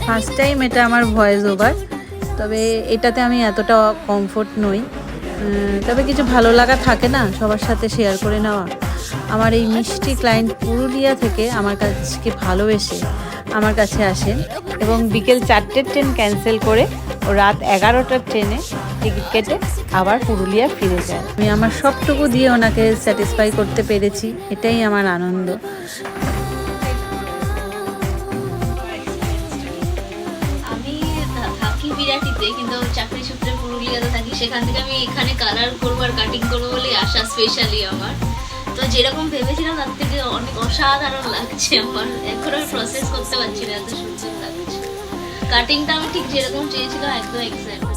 First time এটা আমার voice over, তবে এটাতে আমি এতটা কমফোর্ট নই। তবে কিছু ভালো লাগা থাকে না সবার সাথে শেয়ার করে নেওয়া। আমার এই মিষ্টি ক্লায়েন্ট পুরুলিয়া থেকে আমার কাছকে ভালোবেসে আমার কাছে আসেন এবং বিকেল 4টের ট্রেন ক্যান্সেল করে ও রাত 11টার ট্রেনে টিকিট কেটে আবার পুরুলিয়া ফিরে যায়। আমি আমার সবটুকু দিয়ে ওনাকে স্যাটিসফাই করতে পেরেছি, এটাই আমার আনন্দ। আমি থাকি বিরাটিতে, কিন্তু চাকরি সূত্রে পুরুলিয়াতে থাকি। সেখান থেকে আমি এখানে কালার করবো আর কাটিং করবো বলে আসা স্পেশালি আমার। তো যেরকম ভেবেছিলাম তার থেকে অনেক অসাধারণ লাগছে আমার। এখন আমি প্রসেস করতে পারছি না, এত সুন্দর লাগছে। কাটিংটা আমি ঠিক যেরকম চেয়েছিলাম একদম এক্সাক্ট।